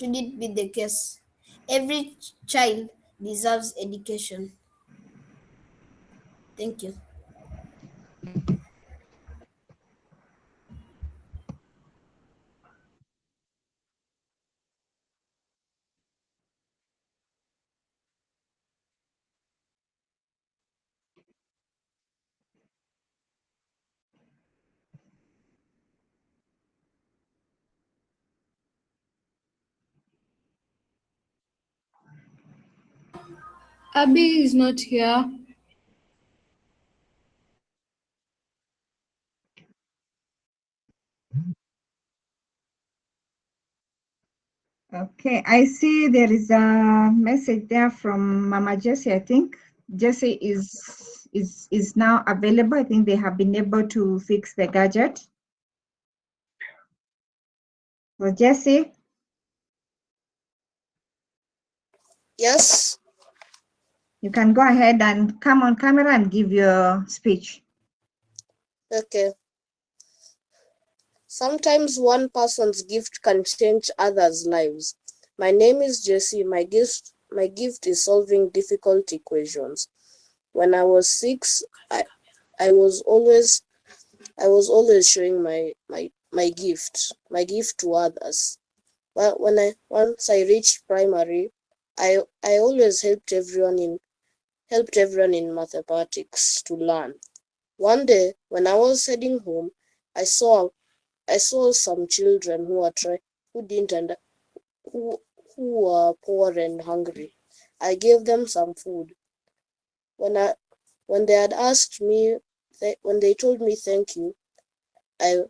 should it be the case? Every child deserves education. Thank you. Abby is not here. Okay, I see there is a message there from Mama Jessie. I think Jessie is now available. I think they have been able to fix the gadget. So Jessie, Yes. you can go ahead and come on camera and give your speech. Okay. Sometimes one person's gift can change others' lives. My name is Jessie. My gift is solving difficult equations. When I was 6, I was always showing my gift to others. But once I reached primary, I always helped everyone in mathematics to learn. One day, when I was heading home, I saw some children who didn't under, who were poor and hungry. I gave them some food. When I when they had asked me, when they told me thank you, I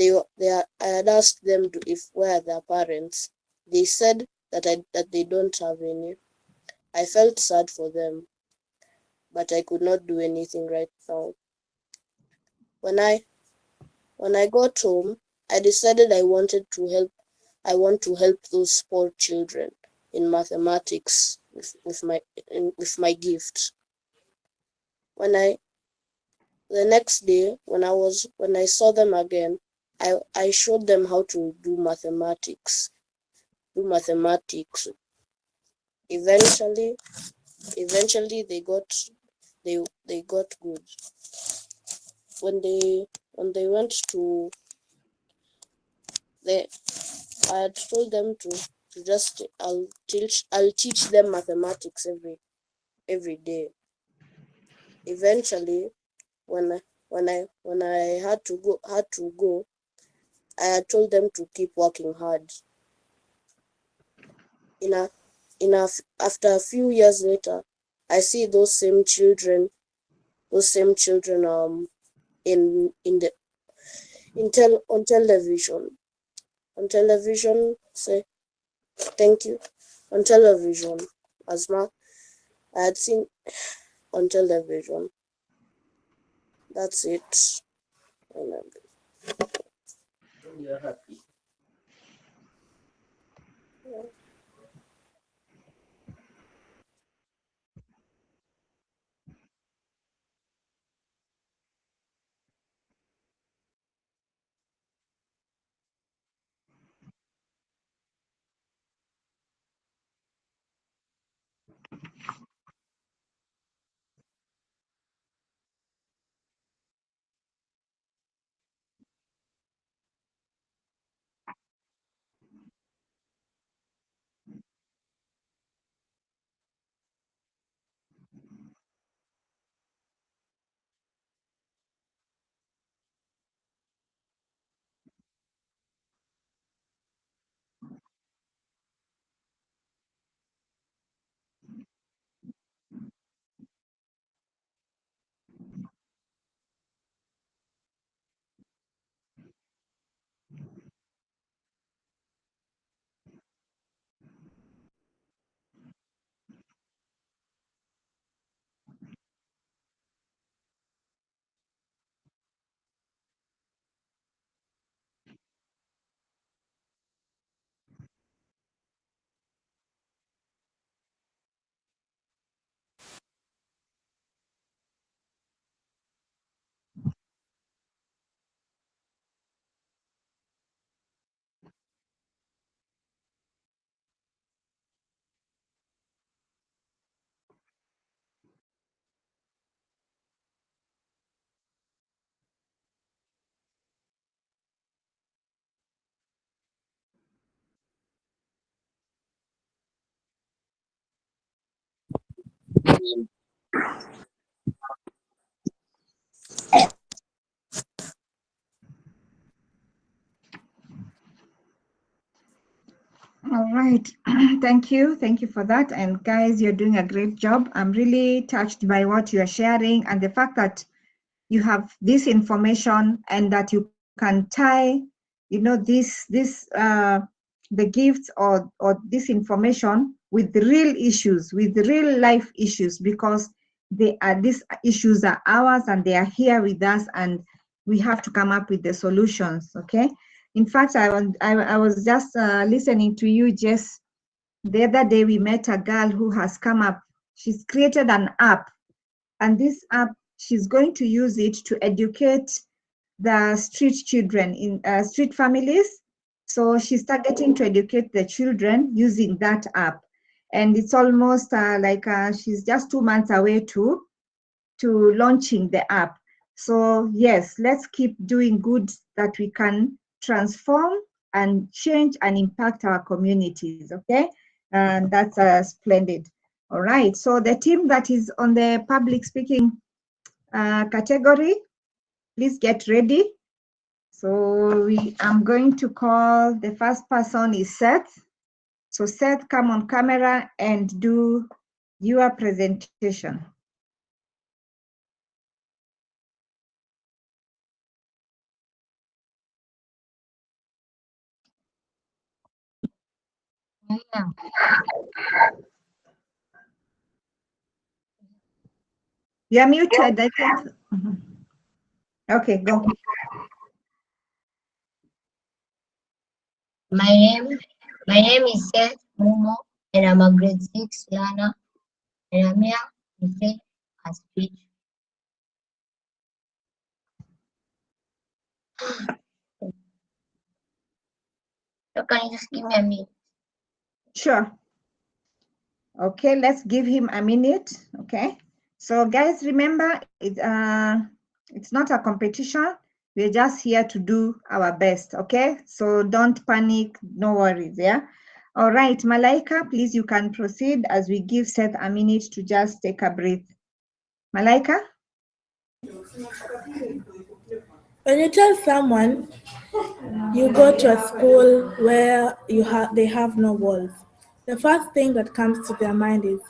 I had asked them if where their parents. They said that they don't have any. I felt sad for them, but I could not do anything right now. When I got home, I decided I want to help those poor children in mathematics with my gift. When I The next day, when I saw them again, I showed them how to do mathematics. Eventually, they got good. When they went to they I had told them to just I'll teach them mathematics every day. Eventually, when I had to go, I had told them to keep working hard. In a, After a few years later, I see those same children in the on television. On television, say thank you. On television, as I had seen on television. That's it. You're happy. Yeah. All right. Thank you. Thank you for that. And guys, you're doing a great job. I'm really touched by what you're sharing and the fact that you have this information and that you can tie, the gifts or this information with the real issues, with the real life issues, because these issues are ours and they are here with us, and we have to come up with the solutions. Okay. In fact, I was just listening to you, Jess. The other day we met a girl who has come up. She's created an app, and this app, she's going to use it to educate the street children in street families. So she's targeting to educate the children using that app. And it's almost she's just 2 months away to launching the app. So yes, let's keep doing good that we can transform and change and impact our communities, okay? And that's splendid. All right, so the team that is on the public speaking category, please get ready. So I'm going to call, the first person is Seth. So Seth, come on camera and do your presentation. Yeah. You're muted, I think. Okay, go. My name is Seth Mumo, and I'm a grade 6 learner, and I'm here to say a speech. So can you just give me a minute? Sure. Okay, let's give him a minute. Okay. So guys, remember, it's not a competition. We're just here to do our best. Okay. So don't panic. No worries. Yeah. All right, Malaika, please, you can proceed as we give Seth a minute to just take a breath. Malaika? When you tell someone you go to a school where they have no walls, the first thing that comes to their mind is,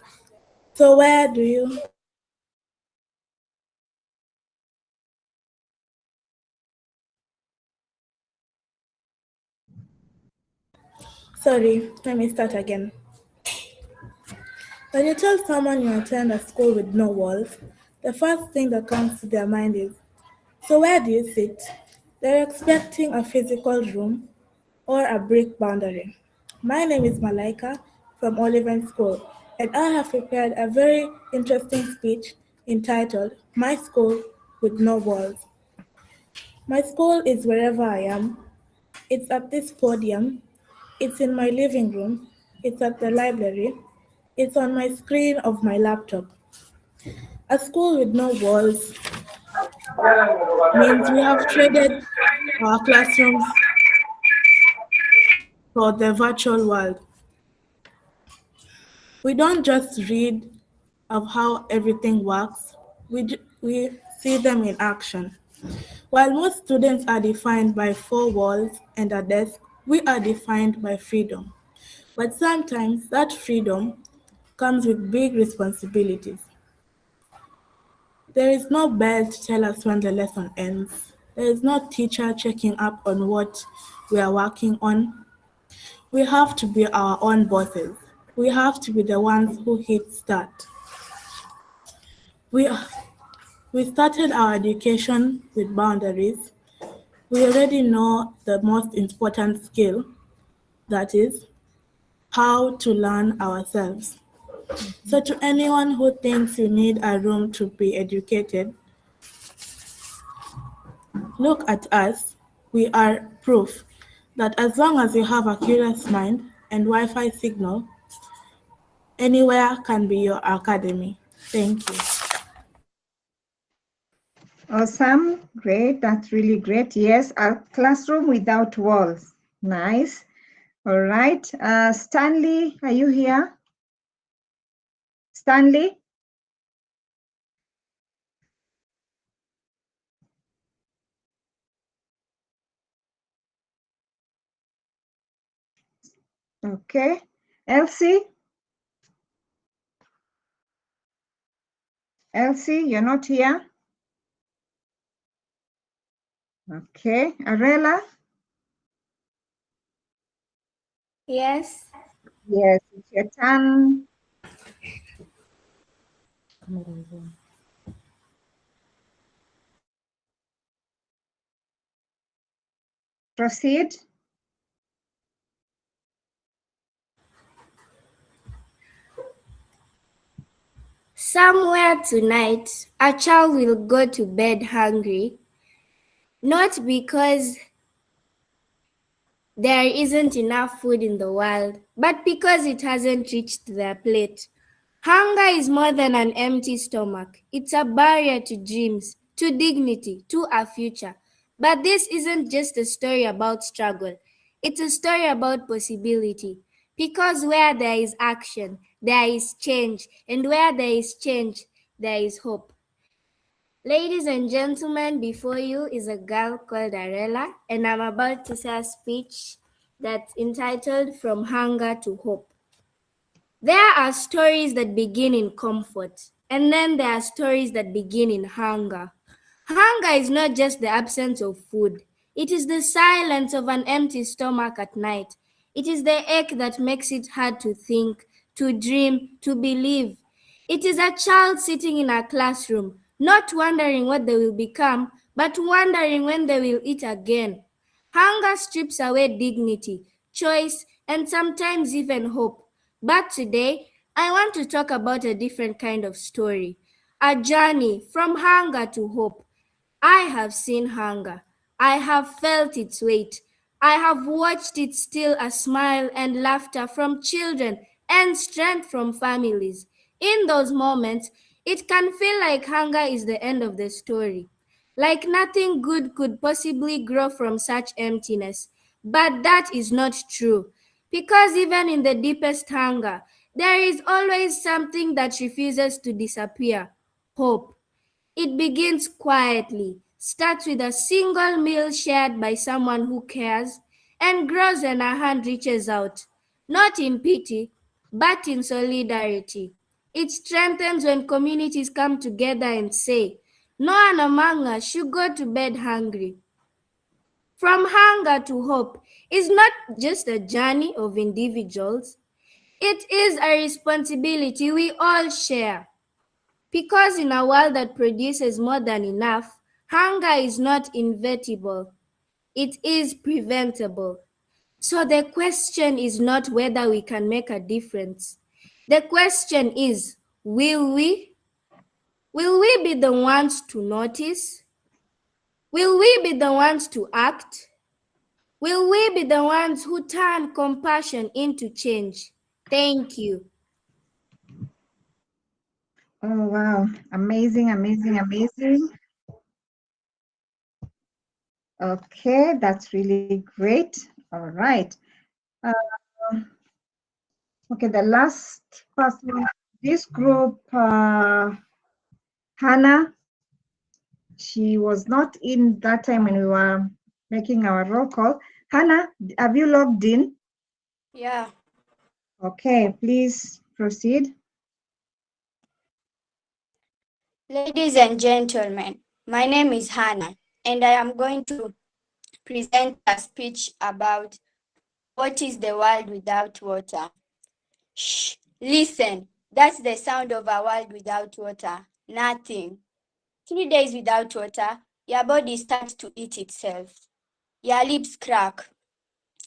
so where do you? Sorry, let me start again. When you tell someone you attend a school with no walls, the first thing that comes to their mind is, so where do you sit? They're expecting a physical room or a brick boundary. My name is Malaika from Oliven School, and I have prepared a very interesting speech entitled My School with No Walls. My school is wherever I am. It's at this podium. It's in my living room. It's at the library. It's on my screen of my laptop. A school with no walls means we have traded our classrooms for the virtual world. We don't just read of how everything works, we see them in action. While most students are defined by four walls and a desk, we are defined by freedom. But sometimes that freedom comes with big responsibilities. There is no bell to tell us when the lesson ends. There is no teacher checking up on what we are working on. We have to be our own bosses. We have to be the ones who hit start. We, we started our education with boundaries. We already know the most important skill, that is, how to learn ourselves. So, to anyone who thinks you need a room to be educated, look at us. We are proof that as long as you have a curious mind and Wi Fi signal, anywhere can be your academy. Thank you. Awesome. Great. That's really great. Yes, a classroom without walls. Nice. All right. Stanley, are you here? Stanley? Okay. Elsie? Elsie, you're not here? Okay. Arela? Yes. Yes, it's your turn. Proceed. Somewhere tonight, a child will go to bed hungry, not because there isn't enough food in the world, but because it hasn't reached their plate. Hunger is more than an empty stomach. It's a barrier to dreams, to dignity, to a future. But this isn't just a story about struggle. It's a story about possibility. Because where there is action, there is change. And where there is change, there is hope. Ladies and gentlemen, before you is a girl called Arella, and I'm about to say a speech that's entitled From Hunger to Hope. There are stories that begin in comfort, and then there are stories that begin in hunger. Hunger is not just the absence of food, it is the silence of an empty stomach at night. It is the ache that makes it hard to think, to dream, to believe. It is a child sitting in a classroom, not wondering what they will become, but wondering when they will eat again. Hunger strips away dignity, choice, and sometimes even hope. But today, I want to talk about a different kind of story, a journey from hunger to hope. I have seen hunger. I have felt its weight. I have watched it steal a smile and laughter from children and strength from families. In those moments, it can feel like hunger is the end of the story, like nothing good could possibly grow from such emptiness. But that is not true, because even in the deepest hunger, there is always something that refuses to disappear: hope. It begins quietly, starts with a single meal shared by someone who cares, and grows when a hand reaches out, not in pity, but in solidarity. It strengthens when communities come together and say, no one among us should go to bed hungry. From hunger to hope is not just a journey of individuals, it is a responsibility we all share. Because in a world that produces more than enough, hunger is not inevitable, it is preventable. So the question is not whether we can make a difference. The question is, will we? Will we be the ones to notice? Will we be the ones to act? Will we be the ones who turn compassion into change? Thank you. Oh, wow. Amazing, amazing, amazing. Okay, that's really great. All right. Okay, the last person, this group, Hannah, she was not in that time when we were making our roll call. Hannah, have you logged in? Yeah. Okay, please proceed. Ladies and gentlemen, my name is Hannah, and I am going to present a speech about what is the world without water. Shh, listen, that's the sound of a world without water. Nothing. 3 days without water, your body starts to eat itself. Your lips crack.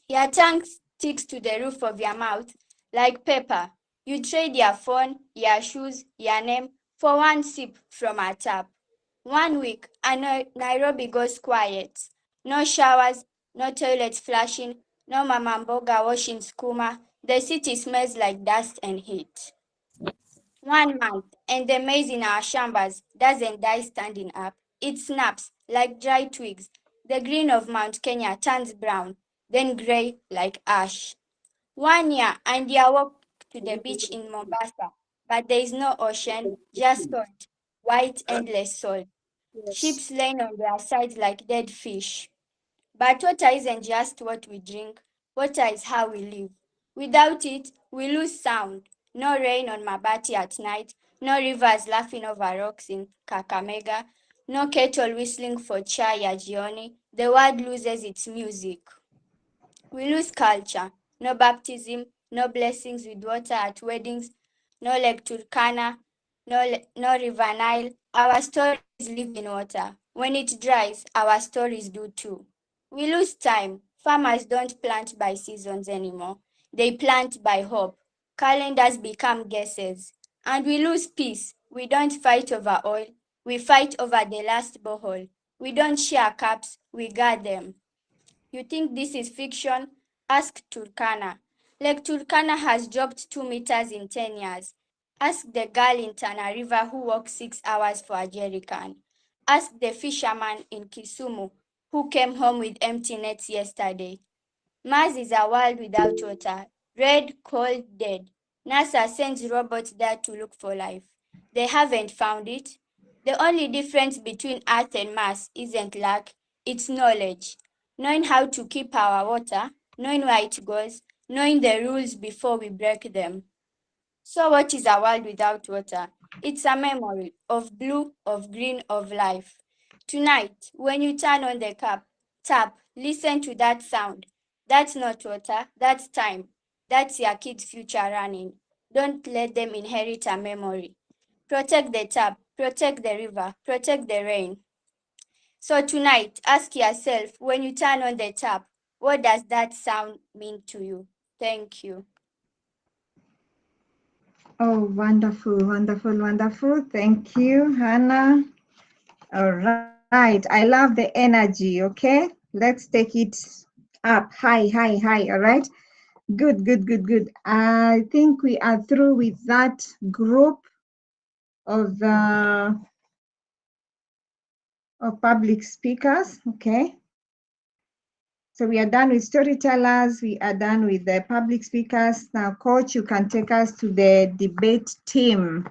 Your tongue sticks to the roof of your mouth like pepper. You trade your phone, your shoes, your name for one sip from a tap. 1 week, and Nairobi goes quiet. No showers, no toilets flushing, no mama mboga washing skuma. The city smells like dust and heat. 1 month, and the maize in our shambas doesn't die standing up. It snaps like dry twigs. The green of Mount Kenya turns brown, then gray like ash. 1 year, and you walk to the beach in Mombasa, but there is no ocean, just salt, white, endless salt. Yes. Ships laying on their sides like dead fish. But water isn't just what we drink, water is how we live. Without it, we lose sound. No rain on Mabati at night, no rivers laughing over rocks in Kakamega, no kettle whistling for chai ya jioni. The world loses its music. We lose culture. No baptism, no blessings with water at weddings, no Lake Turkana, no River Nile. Our stories live in water. When it dries, our stories do too. We lose time. Farmers don't plant by seasons anymore. They plant by hope. Calendars become guesses. And we lose peace. We don't fight over oil. We fight over the last borehole. We don't share cups. We guard them. You think this is fiction? Ask Turkana. Lake Turkana has dropped 2 meters in 10 years. Ask the girl in Tana River who walked 6 hours for a jerry can. Ask the fisherman in Kisumu who came home with empty nets yesterday. Mars is a world without water. Red, cold, dead. NASA sends robots there to look for life. They haven't found it. The only difference between Earth and Mars isn't luck, it's knowledge. Knowing how to keep our water, knowing where it goes, knowing the rules before we break them. So, what is a world without water? It's a memory of blue, of green, of life. Tonight, when you turn on the tap, listen to that sound. That's not water, that's time. That's your kid's future running. Don't let them inherit a memory. Protect the tap, protect the river, protect the rain. So, tonight, ask yourself when you turn on the tap, what does that sound mean to you? Thank you. Oh, wonderful, wonderful, wonderful. Thank you, Hannah. All right. I love the energy. Okay. Let's take it up high, high, high. All right. Good, good, good, good. I think we are through with that group of public speakers. Okay. So we are done with storytellers. We are done with the public speakers. Now, Coach, you can take us to the debate team.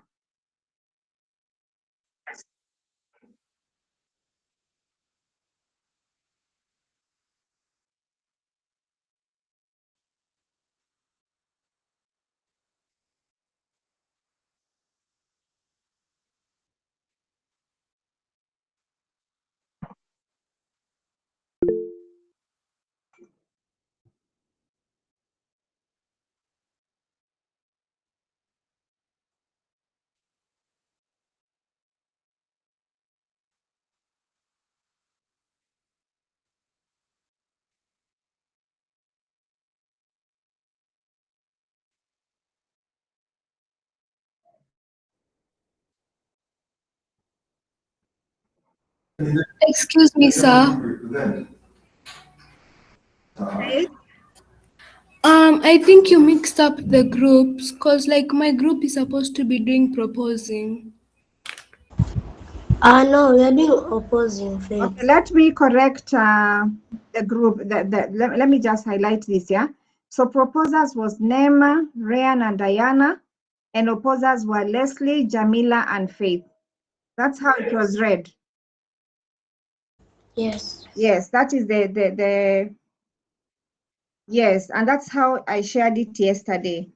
Excuse me, sir. Right? I think you mixed up the groups because, like, my group is supposed to be doing proposing. No, we are doing opposing, Faith. Okay, let me correct the group. Let me just highlight this, yeah? So proposers was Nema, Ryan, and Diana, and opposers were Leslie, Jamila, and Faith. That's how it was read. Yes. Yes, that is the yes, and that's how I shared it yesterday.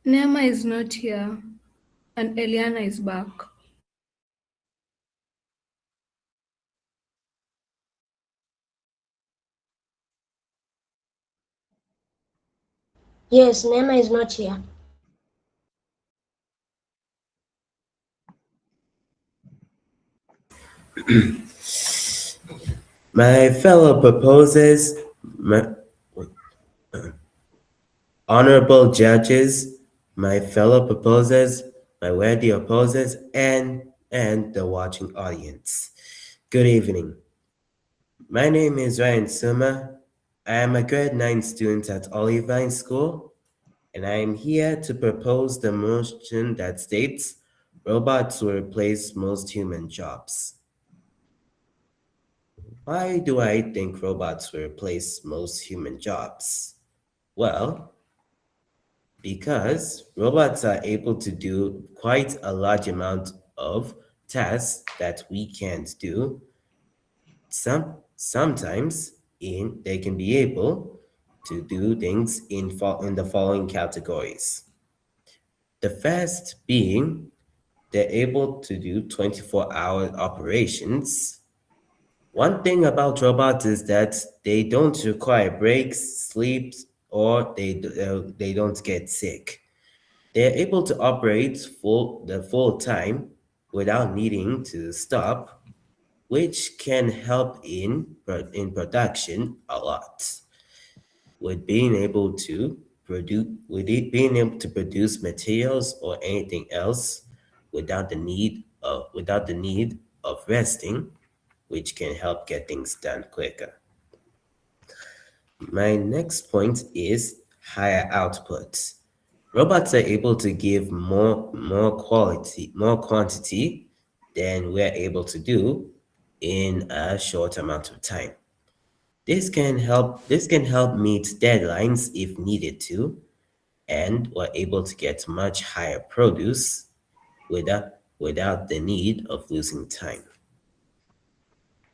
Nema is not here, and Eliana is back. Yes, Nema is not here. My fellow proposers, my honorable judges, my fellow proposers, my worthy opposers, and the watching audience. Good evening. My name is Ryan Suma. I am a grade 9 student at Olivine School, and I am here to propose the motion that states robots will replace most human jobs. Why do I think robots will replace most human jobs? Well, because robots are able to do quite a large amount of tasks that we can't do. Sometimes they can be able to do things in the following categories. The first being they're able to do 24-hour operations. One thing about robots is that they don't require breaks, sleeps, or they don't get sick. They're able to operate the full time without needing to stop, which can help in production a lot. Being able to produce materials or anything else without the need of resting, which can help get things done quicker. My next point is higher output. Robots are able to give more quantity than we're able to do in a short amount of time. This can help meet deadlines if needed to, and we're able to get much higher produce without the need of losing time.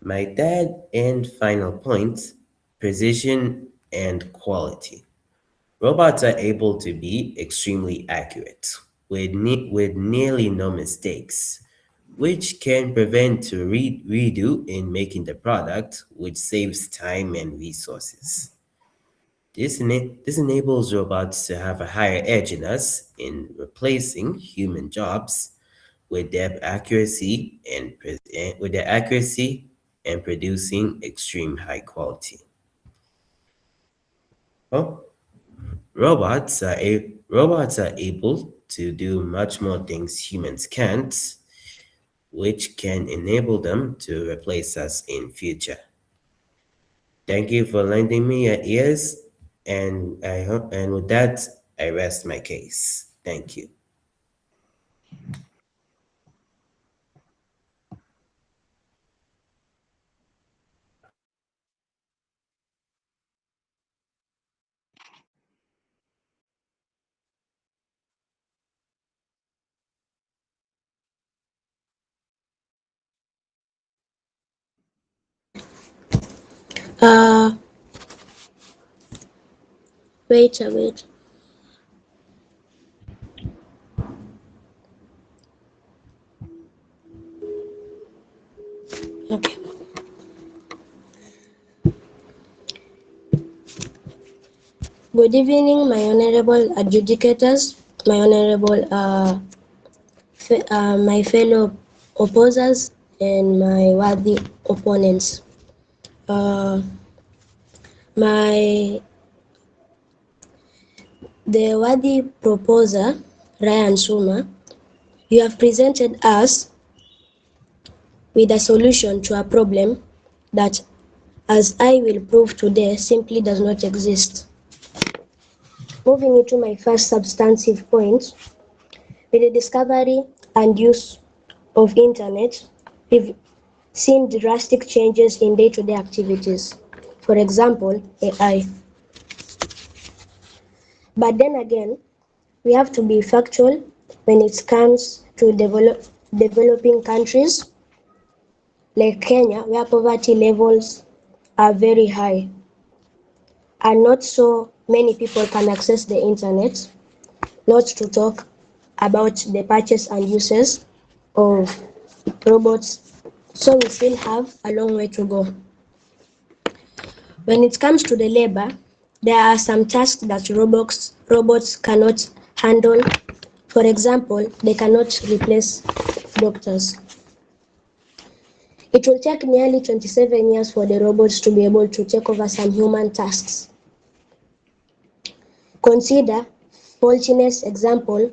My third and final point, precision and quality. Robots are able to be extremely accurate with nearly no mistakes, which can prevent to redo in making the product, which saves time and resources. This enables robots to have a higher edge in us in replacing human jobs with their accuracy and producing extreme high quality. Oh, robots are able to do much more things humans can't, which can enable them to replace us in future. Thank you for lending me your ears, and with that, I rest my case. Thank you. Uh, wait. Okay. Good evening, my honorable adjudicators, my honorable my fellow opposers, and my worthy opponents. Uh, my the worthy proposer, Ryan Suma, you have presented us with a solution to a problem that, as I will prove today, simply does not exist. Moving into my first substantive point, with the discovery and use of internet, we've seen drastic changes in day-to-day activities. For example, AI. But then again, we have to be factual when it comes to developing countries like Kenya, where poverty levels are very high and not so many people can access the internet. not to talk about the purchase and uses of robots, so we still have a long way to go. When it comes to the labor, there are some tasks that robots cannot handle. For example, they cannot replace doctors. It will take nearly 27 years for the robots to be able to take over some human tasks. Consider faultiness example.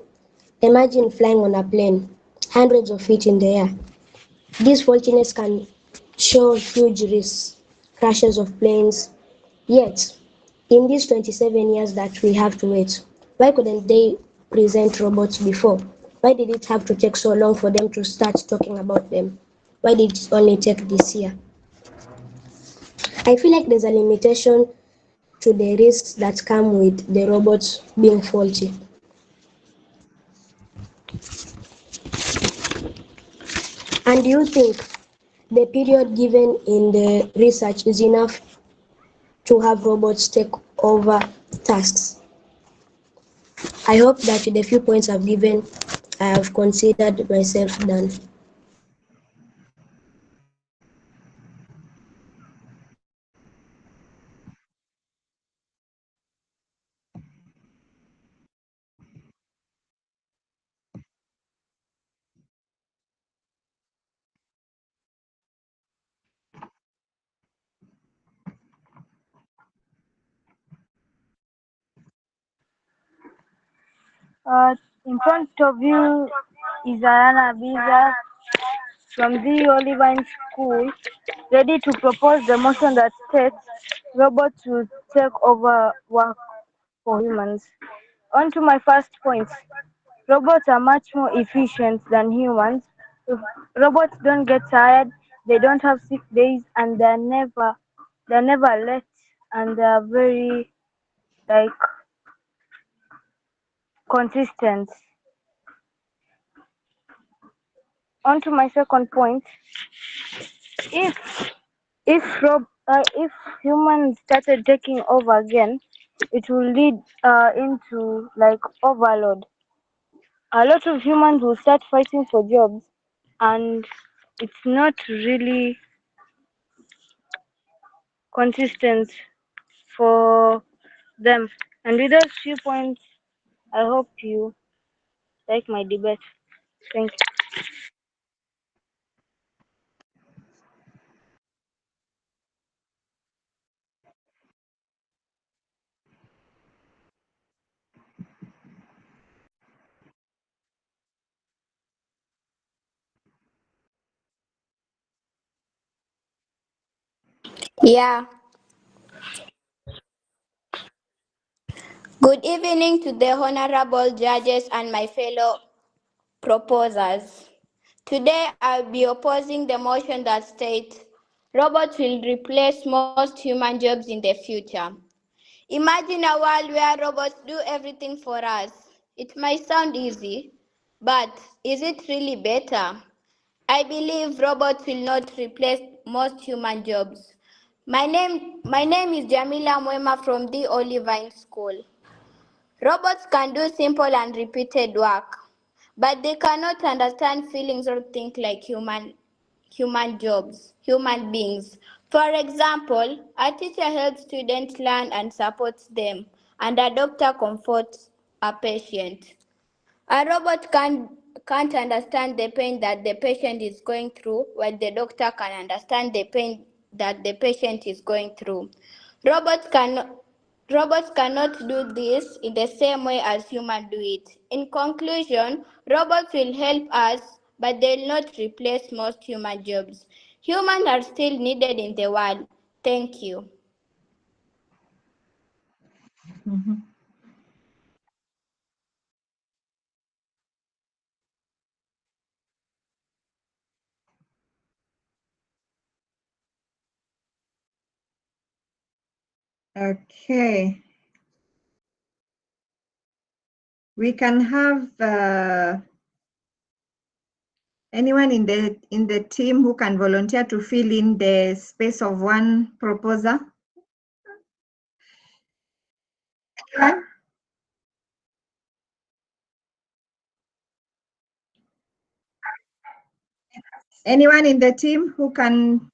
Imagine flying on a plane, hundreds of feet in the air. This faultiness can show huge risks, crashes of planes. Yet, in these 27 years that we have to wait, why couldn't they present robots before? Why did it have to take so long for them to start talking about them? Why did it only take this year? I feel like there's a limitation to the risks that come with the robots being faulty. And do you think the period given in the research is enough to have robots take over tasks? I hope that with the few points I've given, I have considered myself done. In front of you is Ayana Biza from the Olivine School, ready to propose the motion that states robots will take over work for humans. On to my first point. Robots are much more efficient than humans. Robots don't get tired, they don't have sick days, and they're never late, and they're very like consistent. On to my second point. If if humans started taking over again, it will lead into like overload. A lot of humans will start fighting for jobs, and it's not really consistent for them. And with those few points, I hope you like my debate. Thank you. Yeah. Good evening to the honorable judges and my fellow proposers. Today I'll be opposing the motion that states robots will replace most human jobs in the future. Imagine a world where robots do everything for us. It might sound easy, but is it really better? I believe robots will not replace most human jobs. My name is Jamila Mwema from the Olivine School. Robots can do simple and repeated work, but they cannot understand feelings or think like human beings. For example, a teacher helps students learn and supports them, and a doctor comforts a patient. A robot can't understand the pain that the patient is going through, while the doctor can understand the pain that the patient is going through. Robots can Robots cannot do this in the same way as humans do it. In conclusion, robots will help us, but they will not replace most human jobs. Humans are still needed in the world. Thank you. Mhm. Okay. We can have anyone in the team who can volunteer to fill in the space of one proposer. Anyone? Anyone in the team who can?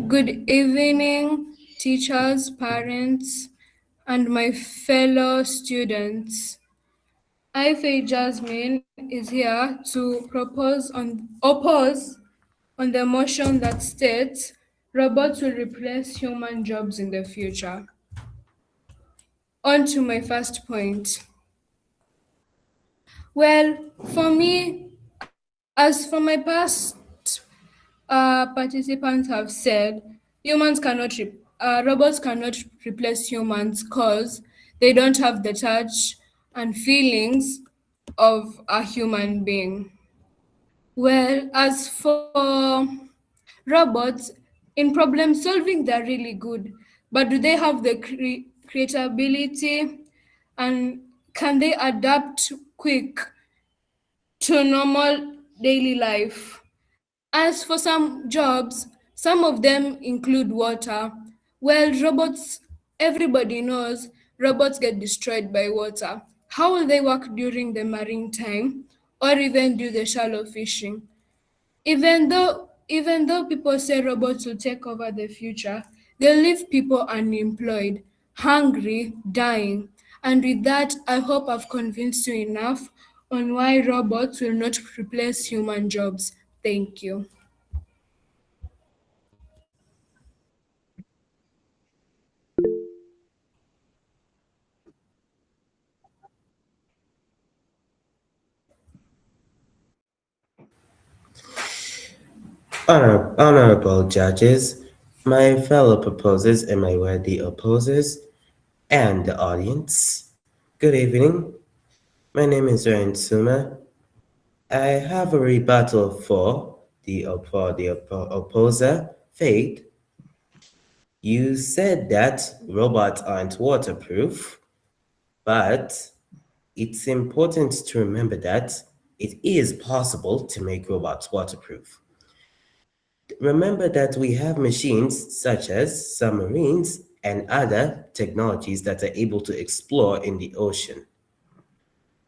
Good evening, teachers, parents, and my fellow students. I, Faye Jasmine, is here to oppose on the motion that states robots will replace human jobs in the future. On to my first point. Well, for me, as for my past participants have said, robots cannot replace humans because they don't have the touch and feelings of a human being. Well, as for robots, in problem solving, they're really good, but do they have the creativity and can they adapt quick to normal daily life? As for some jobs, some of them include water. Well, everybody knows robots get destroyed by water. How will they work during the marine time or even do the shallow fishing? Even though people say robots will take over the future, they'll leave people unemployed, hungry, dying. And with that, I hope I've convinced you enough on why robots will not replace human jobs. Thank you. Honorable judges, my fellow proposers and my worthy opposers, and the audience, good evening. My name is Ryan Suma. I have a rebuttal for the opposer, Faith. You said that robots aren't waterproof, but it's important to remember that it is possible to make robots waterproof. Remember that we have machines such as submarines and other technologies that are able to explore in the ocean.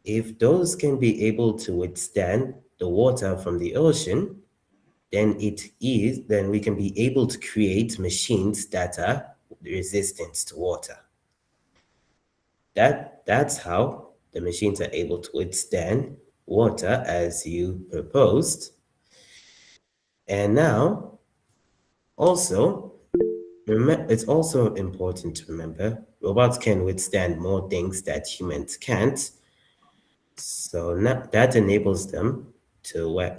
If those can be able to withstand the water from the ocean, then we can be able to create machines that are resistant to water. That's how the machines are able to withstand water as you proposed. And now also it's also important to remember robots can withstand more things that humans can't. So that enables them to work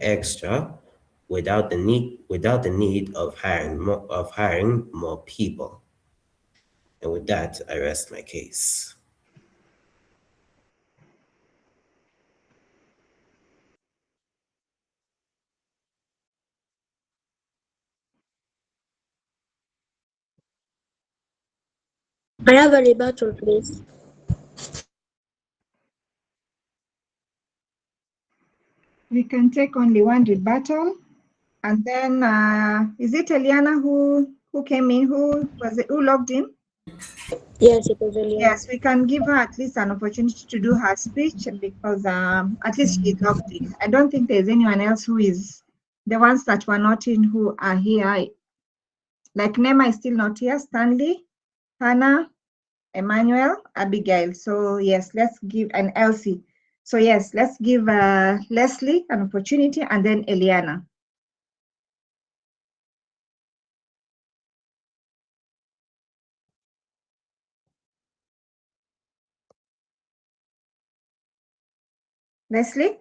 extra without the need of hiring more people. And with that, I rest my case. I have a rebuttal, please. We can take only one rebuttal, and then is it Eliana who came in? Who logged in? Yes, it was Eliana. Yes, we can give her at least an opportunity to do her speech because at least she's logged in. I don't think there's anyone else who is the ones that were not in who are here. Like Nema is still not here, Stanley, Hannah, Emmanuel, Abigail. So yes, let's give and Elsie. So yes, let's give Leslie an opportunity and then Eliana. Leslie?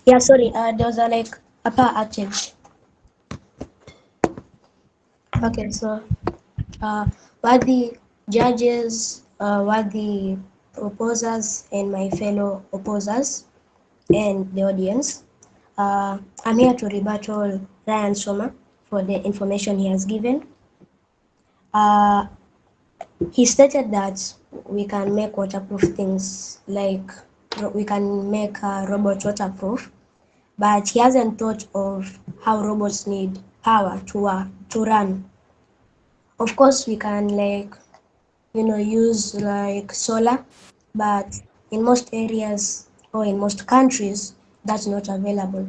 Yeah, sorry, there was a power outage. Okay, so what the judges, what the proposers and my fellow opposers and the audience, I'm here to rebuttal Ryan Soma for the information he has given. Uh, he stated that we can make waterproof things like we can make robots waterproof, but he hasn't thought of how robots need power to run. Of course, we can use solar, but in most areas or in most countries, that's not available.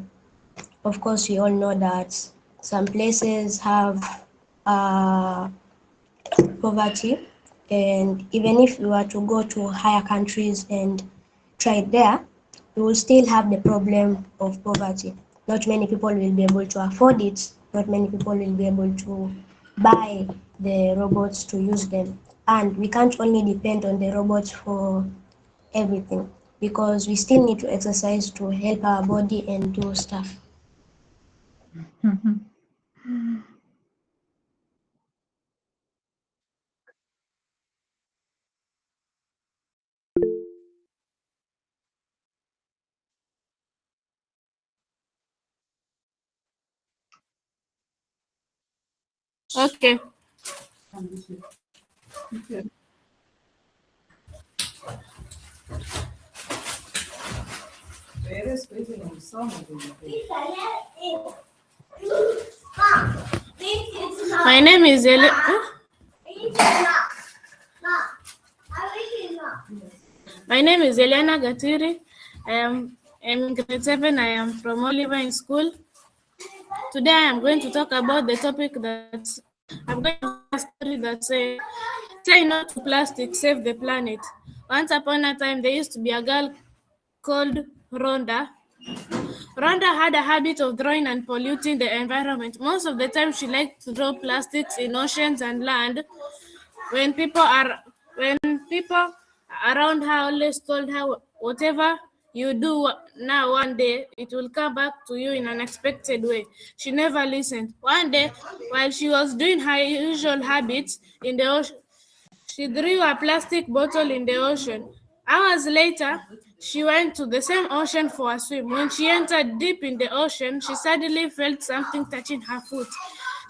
Of course, we all know that some places have uh, poverty, and even if we were to go to higher countries and try it there, we will still have the problem of poverty. Not many people will be able to afford it. Not many people will be able to buy the robots to use them. And we can't only depend on the robots for everything, because we still need to exercise to help our body and do stuff. Okay. My name is My name is Eliana Gatiri. I'm in grade 7. I am from Oliver School. Today I am going to talk about the topic that I'm going to tell a story that says, say no to plastic, save the planet. Once upon a time, there used to be a girl called Rhonda. Rhonda had a habit of throwing and polluting the environment. Most of the time, she liked to throw plastics in oceans and land. When people are when people around her always told her, whatever you do now, one day it will come back to you in an unexpected way. She never listened. One day, while she was doing her usual habits in the ocean, she threw a plastic bottle in the ocean. Hours later, she went to the same ocean for a swim. When she entered deep in the ocean, she suddenly felt something touching her foot.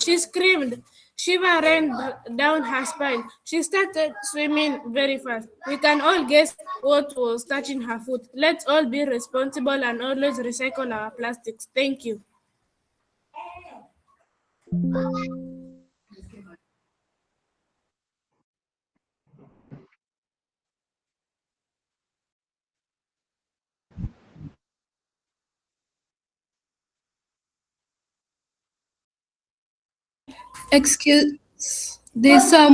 She screamed. Shiver ran down her spine. She started swimming very fast. We can all guess what was touching her foot. Let's all be responsible and always recycle our plastics. Thank you. Excuse. There's a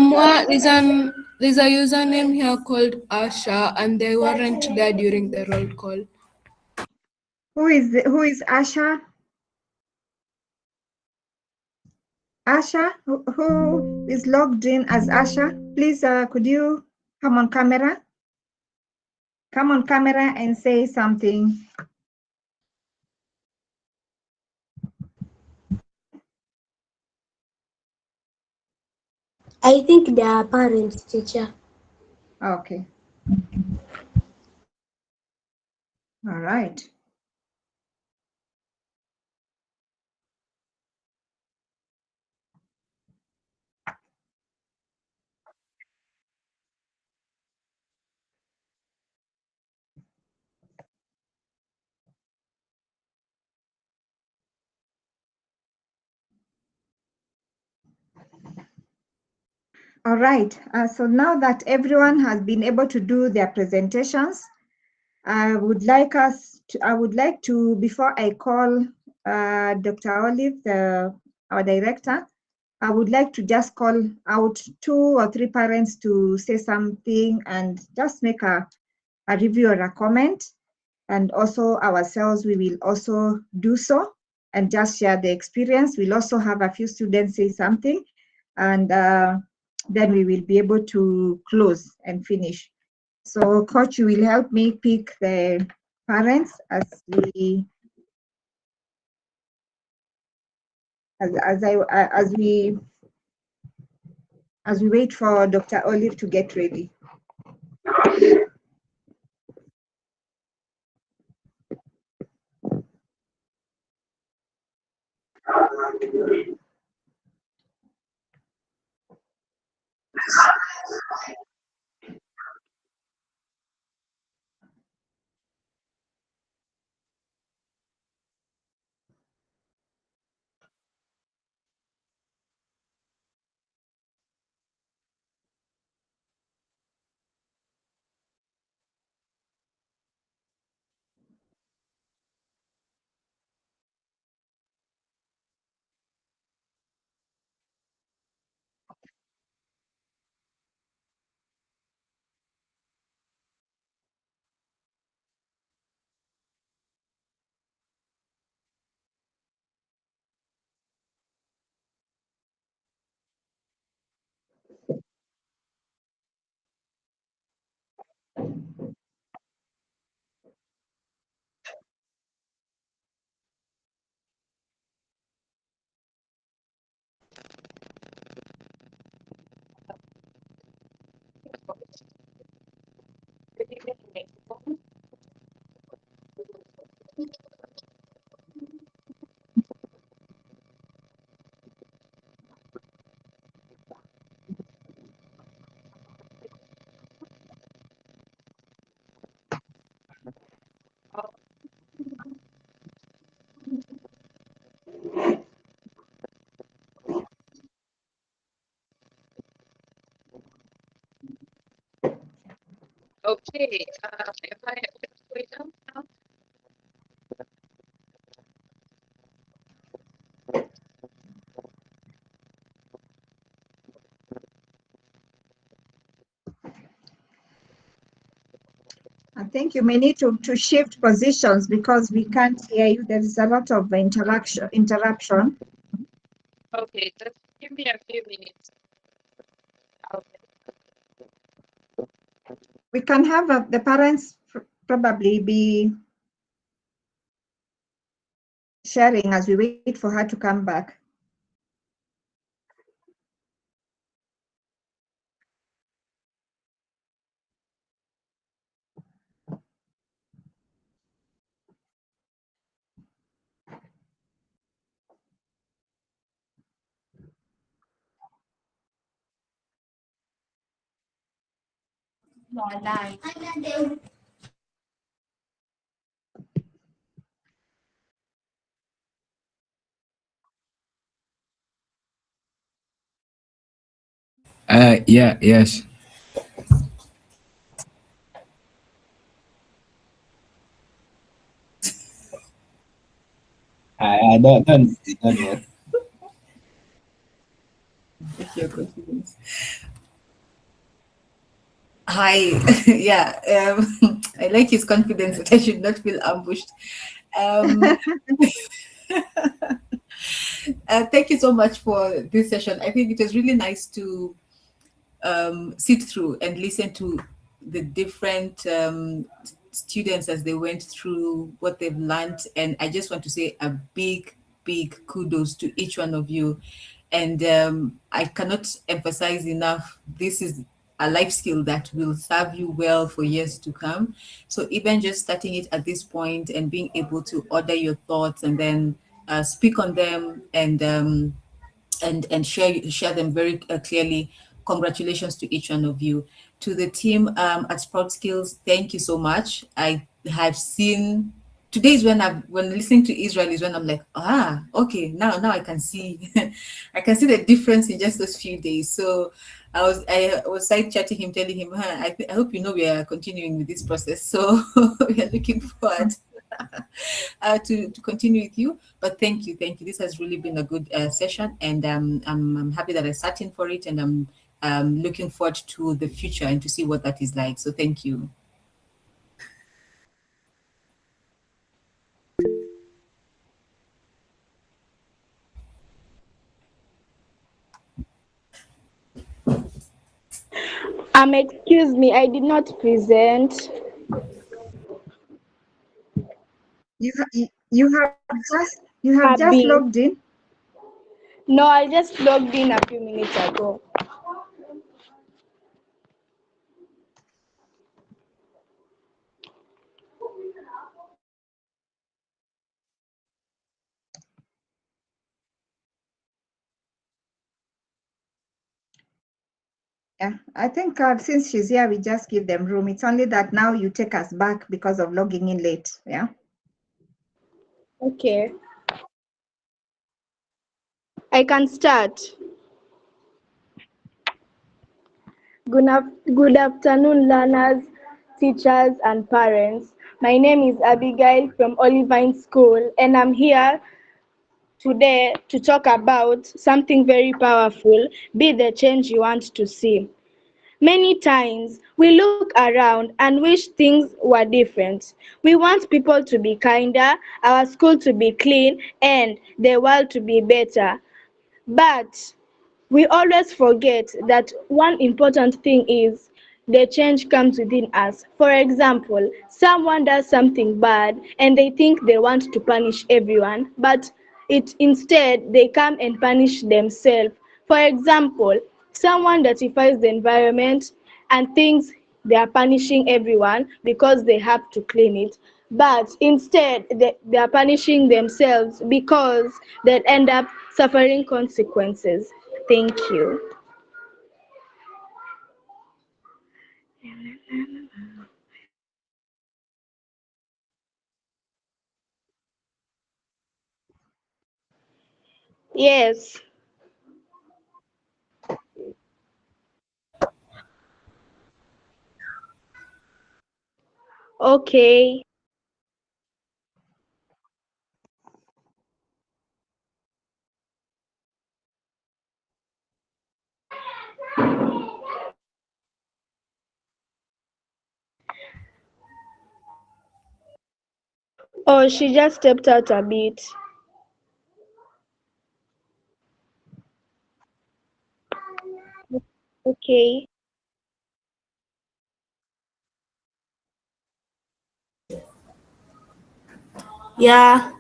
username here called Asha, and they weren't there during the roll call. Who is Asha? Asha, who is logged in as Asha? Please, could you come on camera? Come on camera and say something. I think they are parents, teacher. Okay. All right. All right. So now that everyone has been able to do their presentations, I would like to, before I call Dr. Olive, our director, I would like to just call out 2 or 3 parents to say something and just make a review or a comment. and also ourselves, we will also do so and just share the experience. We'll also have a few students say something, and then we will be able to close and finish. So coach, you will help me pick the parents as we as we wait for Dr. Olive to get ready. Okay, if I wait now. I think you may need to shift positions because we can't hear you. There is a lot of interruption. Okay, just give me a few minutes. Okay. We can have the parents probably be sharing as we wait for her to come back. Yeah, yes. I don't know. With your confidence. Hi, yeah, I like his confidence that I should not feel ambushed. Um, Thank you so much for this session. I think it was really nice to sit through and listen to the different students as they went through what they've learned. And I just want to say a big kudos to each one of you. And I cannot emphasize enough, this is a life skill that will serve you well for years to come. So even just starting it at this point and being able to order your thoughts and then speak on them and share them very clearly. Congratulations to each one of you. To the team at Sprout Skills, thank you so much. I have seen, today is when listening to Israel is when I'm like, okay, now I can see I can see the difference in just those few days. So I was side chatting him, telling him, I hope you know we are continuing with this process. So we are looking forward to continue with you. But thank you. This has really been a good session, and I'm happy that I sat in for it, and I'm looking forward to the future and to see what that is like. So thank you. Excuse me, I did not present. You have just Abby. logged in. No, I just logged in a few minutes ago. Yeah, I think since she's here, we just give them room. It's only that now you take us back because of logging in late. Yeah. Okay. I can start. Good afternoon, learners, teachers, and parents. My name is Abigail from Olivine School, and I'm here today to talk about something very powerful: be the change you want to see. Many times we look around and wish things were different. We want people to be kinder, our school to be clean, and the world to be better. But we always forget that one important thing is the change comes within us. For example, someone does something bad and they think they want to punish everyone, but instead they come and punish themselves. For example, someone dirtifies the environment and thinks they are punishing everyone because they have to clean it. But instead, they are punishing themselves because they end up suffering consequences. Thank you. Yes. Okay. Oh, she just stepped out a bit. Okay. Yeah.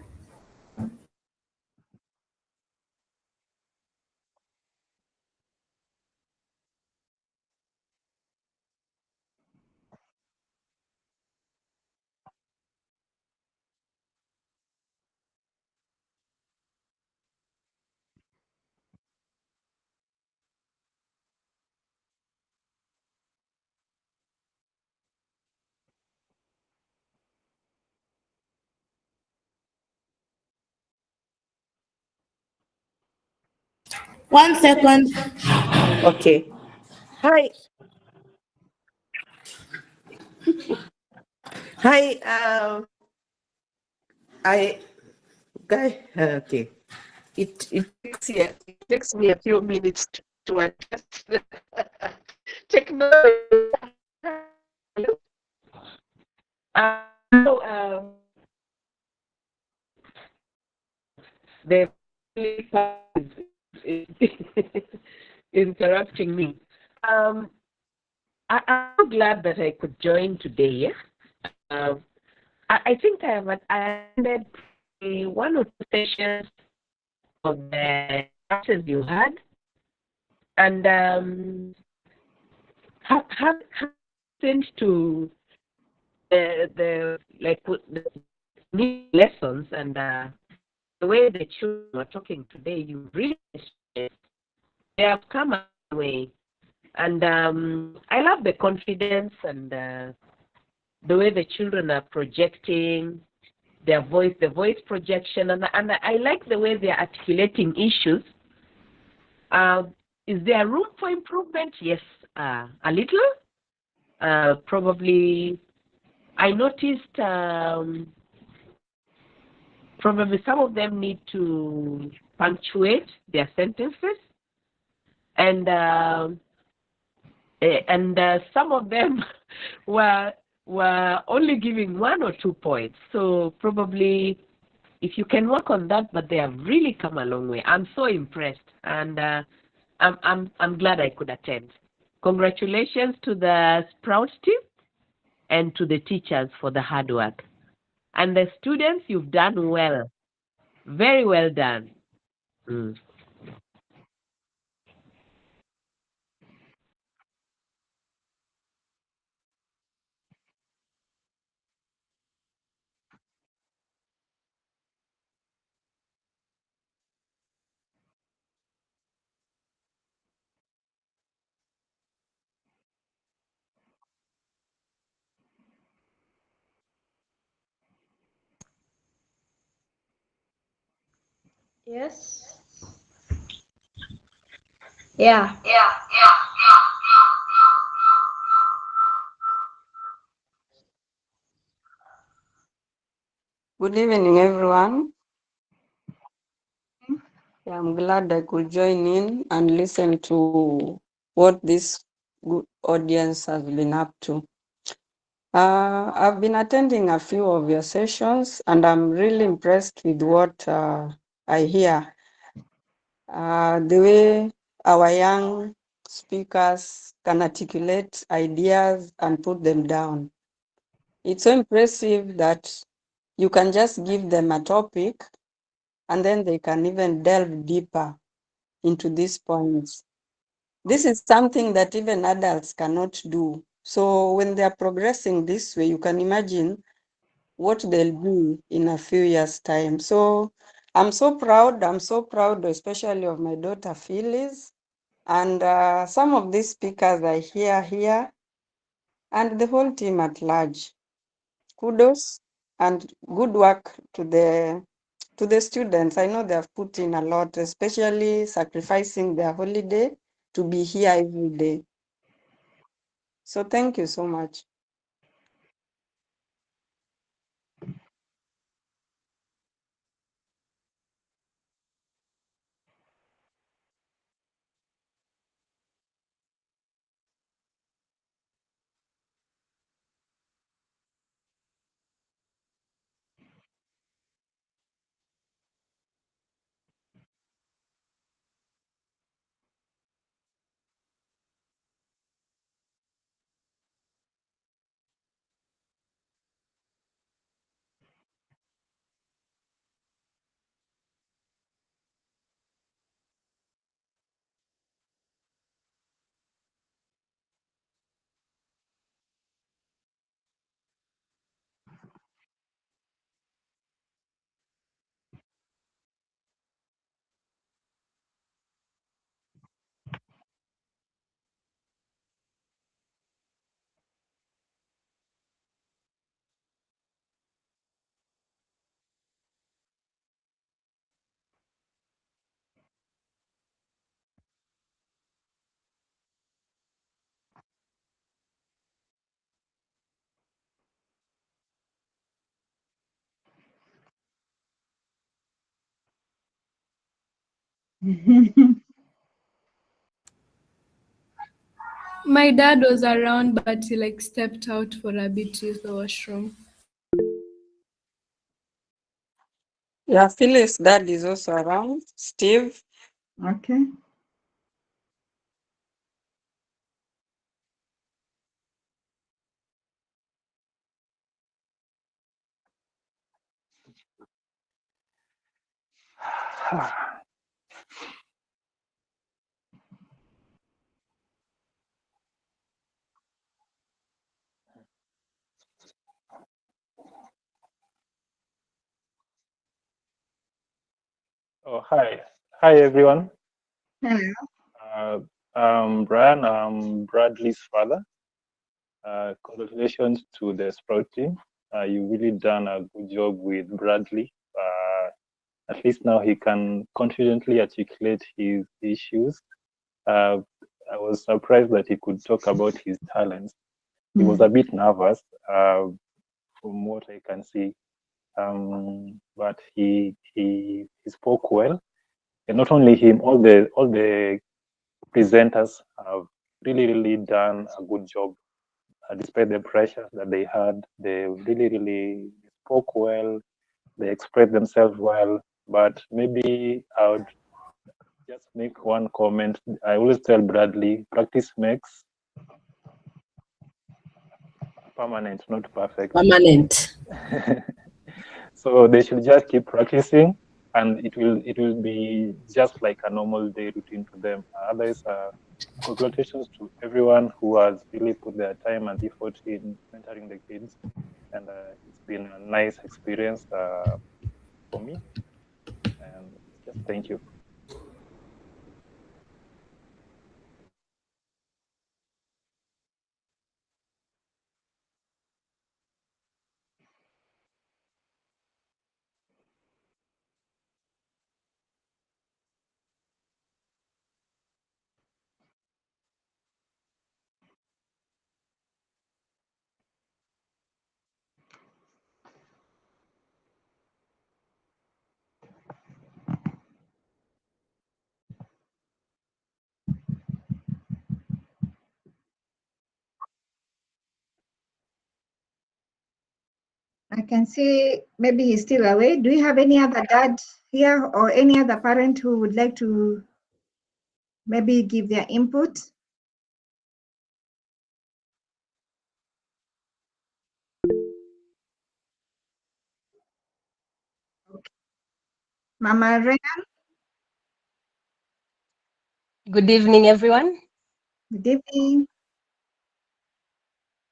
One second. Okay. Hi. Hi. I guy. Okay. It takes me a few minutes to adjust. Technology. So, the is interrupting me. Um, I'm so glad that I could join today. Um, I think I attended one or two sessions of the classes you had, and have listened to the like the new lessons and the way the children were talking today. You really they have come a long way, and I love the confidence and the way the children are projecting their voice, the voice projection, and I like the way they're articulating issues. Uh, is there room for improvement? Yes, a little. Probably, I noticed probably some of them need to punctuate their sentences, and some of them were only giving 1 or 2 points. So probably if you can work on that, but they have really come a long way. I'm so impressed, and I'm glad I could attend. Congratulations to the Sprout team and to the teachers for the hard work. And the students, you've done well. Very well done. Mm. Yes. Yeah. Good evening, everyone. Yeah, I'm glad I could join in and listen to what this good audience has been up to. I've been attending a few of your sessions and I'm really impressed with what I hear. The way our young speakers can articulate ideas and put them down. It's so impressive that you can just give them a topic and then they can even delve deeper into these points. This is something that even adults cannot do. So when they are progressing this way, you can imagine what they'll be in a few years' time. So I'm so proud. I'm so proud, especially of my daughter Phyllis. And some of these speakers I hear here, and the whole team at large. Kudos and good work to the students. I know they have put in a lot, especially sacrificing their holiday to be here every day. So thank you so much. My dad was around, but he like stepped out for a bit to use the washroom. Yeah, Phyllis' dad is also around. Steve. Okay. Oh, hi. Hi, everyone. Hello. Brian, I'm Bradley's father. Congratulations to the Sprout team. You really done a good job with Bradley. At least now he can confidently articulate his issues. Uh, I was surprised that he could talk about his talents. He was a bit nervous, from what I can see, but he spoke well. And not only him, all the presenters have really done a good job. Despite the pressure that they had, they really spoke well. They expressed themselves well. But maybe I would just make one comment. I always tell Bradley, practice makes permanent, not perfect. Permanent. So they should just keep practicing, and it will be just like a normal day routine for them. Otherwise, congratulations to everyone who has really put their time and effort in mentoring the kids, and it's been a nice experience for me. And just thank you. I can see maybe he's still away. Do you have any other dad here or any other parent who would like to maybe give their input? Mama Rehan, Good evening, everyone. good evening.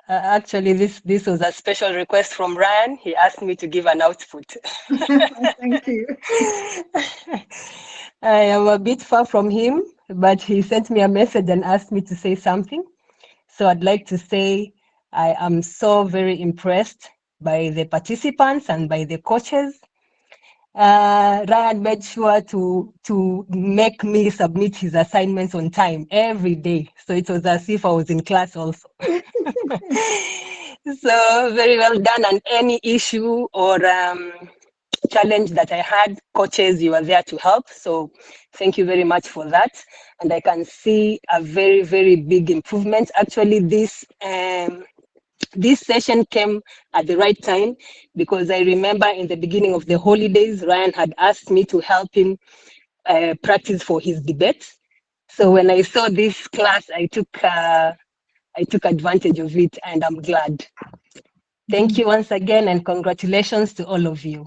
Actually, this was a special request from Ryan. He asked me to give an output. Thank you. I am a bit far from him, but he sent me a message and asked me to say something. So I'd like to say I am so very impressed by the participants and by the coaches. Ryan made sure to make me submit his assignments on time every day. So it was as if I was in class also. So very well done. And any issue or challenge that I had, coaches, you are there to help. So thank you very much for that. And I can see a very, very big improvement. Actually, this session came at the right time because I remember in the beginning of the holidays, Ryan had asked me to help him practice for his debate. So when I saw this class, I took advantage of it, and I'm glad. Thank you once again, and congratulations to all of you.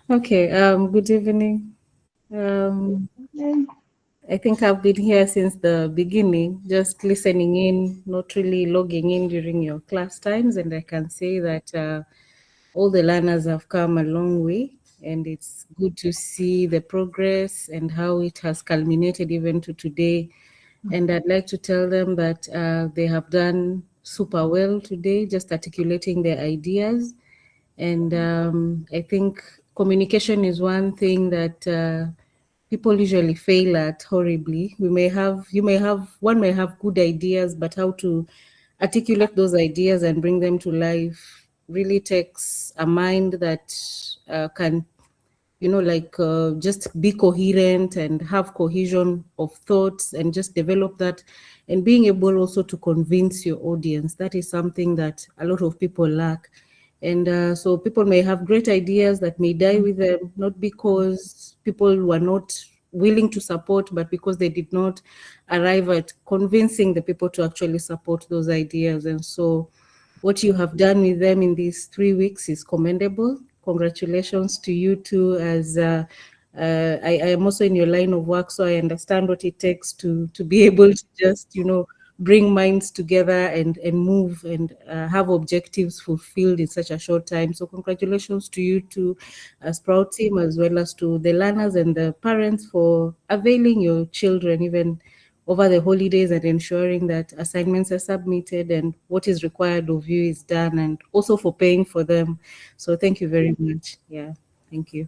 Okay, good evening. I think I've been here since the beginning, just listening in, not really logging in during your class times. And I can say that all the learners have come a long way, and it's good to see the progress and how it has culminated even to today. And I'd like to tell them that they have done super well today, just articulating their ideas. And I think communication is one thing that people usually fail at horribly. One may have good ideas, but how to articulate those ideas and bring them to life really takes a mind that can just be coherent and have cohesion of thoughts and just develop that, and being able also to convince your audience. That is something that a lot of people lack. And so people may have great ideas that may die with them, not because people were not willing to support, but because they did not arrive at convincing the people to actually support those ideas. And so what you have done with them in these 3 weeks is commendable. Congratulations to you too, as I am also in your line of work, so I understand what it takes to be able to just, bring minds together and move and have objectives fulfilled in such a short time. So congratulations to you too, Sprout team, as well as to the learners and the parents for availing your children even over the holidays and ensuring that assignments are submitted and what is required of you is done, and also for paying for them. So thank you very much. Yeah, thank you.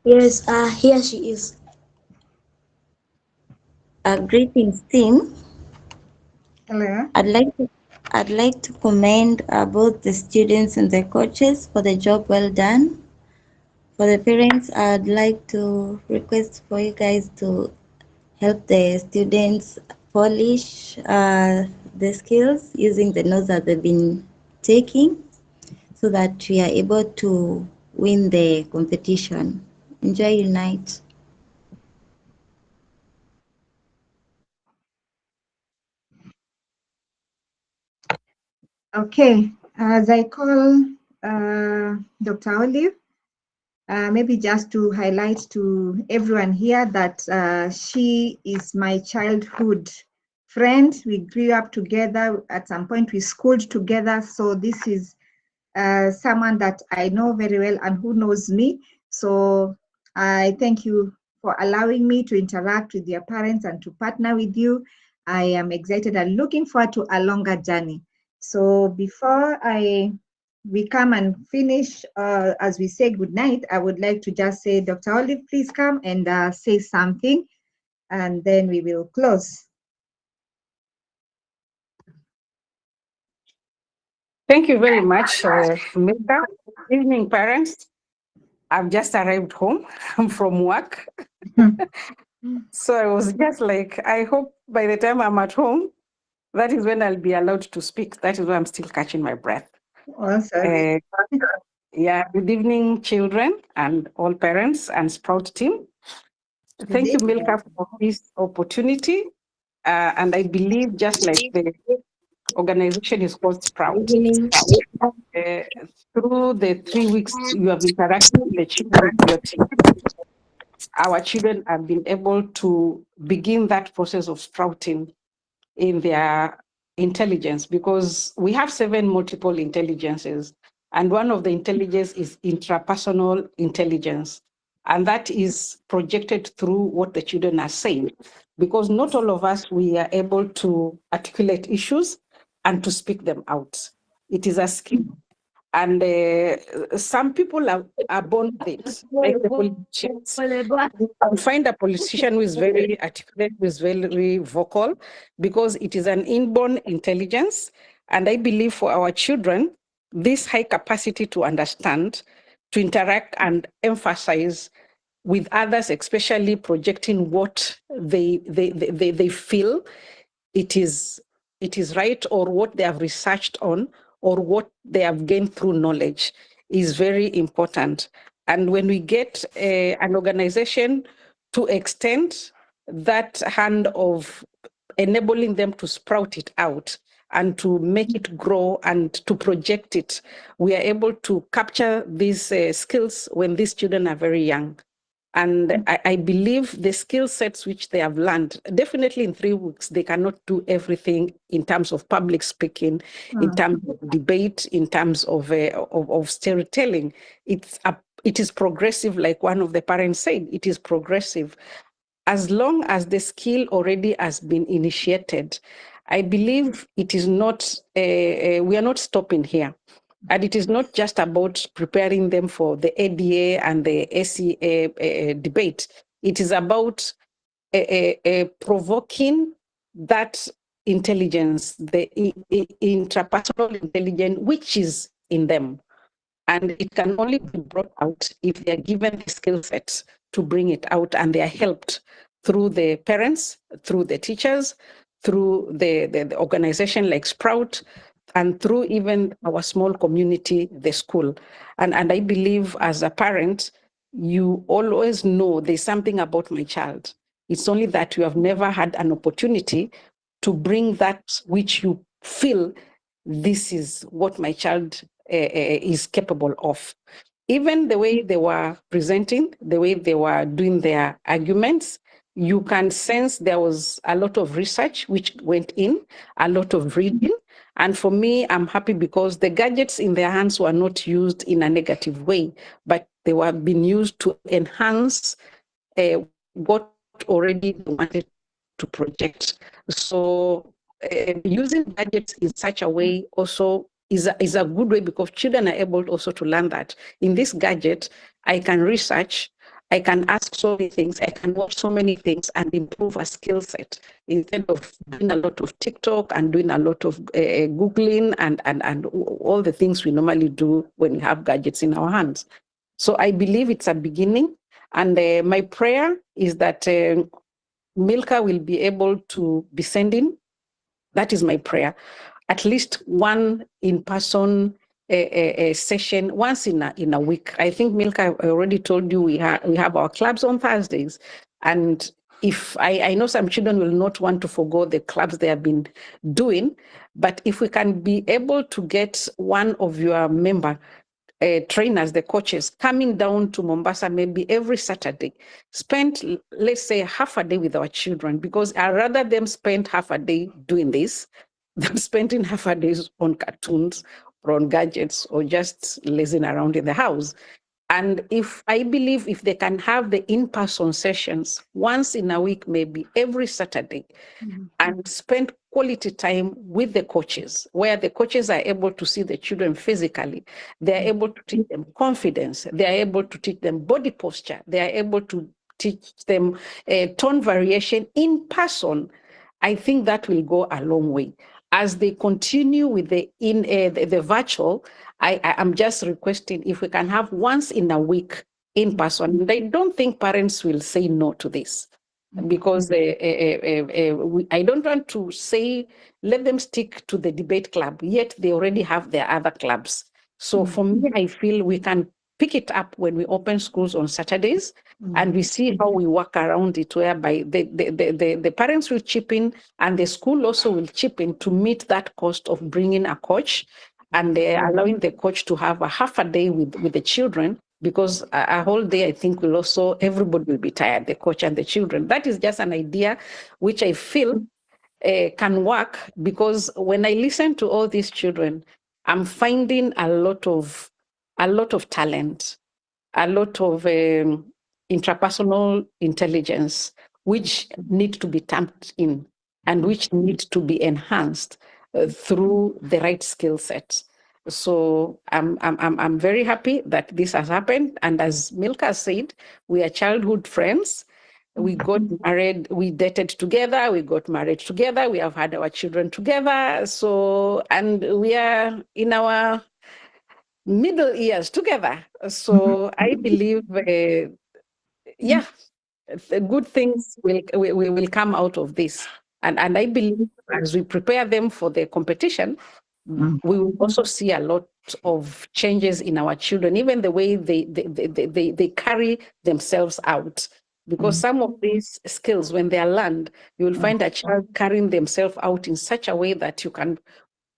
Yes, here she is. Greetings, team. Hello. I'd like to commend both the students and the coaches for the job well done. For the parents, I'd like to request for you guys to help the students polish the skills using the notes that they've been taking so that we are able to win the competition. Enjoy your night. Okay, as I call Dr. Olive, maybe just to highlight to everyone here that she is my childhood friend. We grew up together. At some point, we schooled together. So this is someone that I know very well and who knows me. So I thank you for allowing me to interact with your parents and to partner with you. I am excited and looking forward to a longer journey. So before we come and finish, as we say goodnight, I would like to just say, Dr. Olive, please come and say something, and then we will close. Thank you very much, Milka. Evening, parents. I've just arrived home from work. So I was just like, I hope by the time I'm at home, that is when I'll be allowed to speak. That is why I'm still catching my breath. Awesome. Yeah, good evening, children and all parents and Sprout team. Thank you, Milka, for this opportunity. And I believe just like the organization is called Sprout. Through the 3 weeks you have interacted with the children of your team, our children have been able to begin that process of sprouting in their intelligence, because we have 7 multiple intelligences, and one of the intelligence is intrapersonal intelligence, and that is projected through what the children are saying, because not all of us, we are able to articulate issues and to speak them out. It is a skill. And some people are born with it, like the politicians. You find a politician who is very articulate, who is very vocal, because it is an inborn intelligence. And I believe for our children, this high capacity to understand, to interact and emphasize with others, especially projecting what they feel it is right, or what they have researched on, or what they have gained through knowledge, is very important. And when we get an organization to extend that hand of enabling them to sprout it out and to make it grow and to project it, we are able to capture these skills when these children are very young. And I believe the skill sets which they have learned, definitely in 3 weeks, they cannot do everything in terms of public speaking, in terms of debate, in terms of storytelling. It is progressive, like one of the parents said, it is progressive. As long as the skill already has been initiated, I believe it is not, we are not stopping here. And it is not just about preparing them for the ADA and the SEA debate. It is about provoking that intelligence, the intrapersonal intelligence, which is in them. And it can only be brought out if they are given the skill sets to bring it out, and they are helped through the parents, through the teachers, through the organization like Sprout, and through even our small community, the school. And I believe as a parent, you always know there's something about my child. It's only that you have never had an opportunity to bring that which you feel, this is what my child is capable of. Even the way they were presenting, the way they were doing their arguments, you can sense there was a lot of research which went in, a lot of reading. And for me, I'm happy because the gadgets in their hands were not used in a negative way, but they were being used to enhance what already they wanted to project. So using gadgets in such a way also is a good way, because children are able also to learn that in this gadget, I can research, I can ask so many things, I can watch so many things and improve a skill set instead of doing a lot of TikTok and doing a lot of Googling and all the things we normally do when we have gadgets in our hands. So I believe it's a beginning. And my prayer is that Milka will be able to be sending. That is my prayer. At least one in-person session once in a week. I think Milka, I already told you we have our clubs on Thursdays, and if I know some children will not want to forgo the clubs they have been doing, but if we can be able to get one of your member trainers, the coaches, coming down to Mombasa maybe every Saturday, spend, let's say, half a day with our children, because I'd rather them spend half a day doing this than spending half a day on cartoons or on gadgets or just lazing around in the house. And I believe if they can have the in-person sessions once in a week, maybe every Saturday, and spend quality time with the coaches, where the coaches are able to see the children physically. They are able to teach them confidence. They are able to teach them body posture. They are able to teach them tone variation in person. I think that will go a long way. As they continue with the virtual, I am just requesting if we can have once in a week in person. I don't think parents will say no to this, because I don't want to say let them stick to the debate club, yet they already have their other clubs. So for me, I feel we can pick it up when we open schools on Saturdays, and we see how we work around it, whereby the parents will chip in and the school also will chip in to meet that cost of bringing a coach, and allowing the coach to have a half a day with the children, because a whole day, I think, will also, everybody will be tired, the coach and the children. That is just an idea which I feel can work, because when I listen to all these children, I'm finding a lot of talent, a lot of intrapersonal intelligence, which need to be tapped in and which need to be enhanced through the right skill sets. So I'm very happy that this has happened. And as Milka said, we are childhood friends. We got married, we dated together, we got married together, we have had our children together. So, and we are in our middle years together. So I believe, yeah, the good things will come out of this. And I believe as we prepare them for the competition, we will also see a lot of changes in our children, even the way they carry themselves out. Because some of these skills, when they are learned, you will find a child carrying themselves out in such a way that you can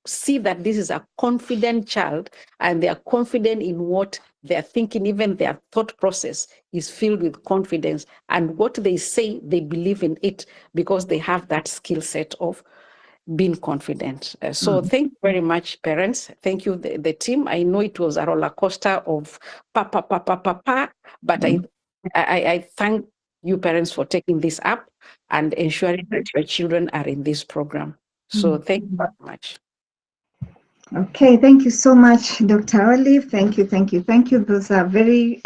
see that this is a confident child, and they are confident in what they're thinking. Even their thought process is filled with confidence, and what they say, they believe in it because they have that skill set of being confident. So thank you very much, parents. Thank you, the team. I know it was a roller coaster of but I thank you, parents, for taking this up and ensuring that your children are in this program. So thank you very much. Okay, thank you so much, Dr. Olive. Thank you, thank you, thank you. Those are very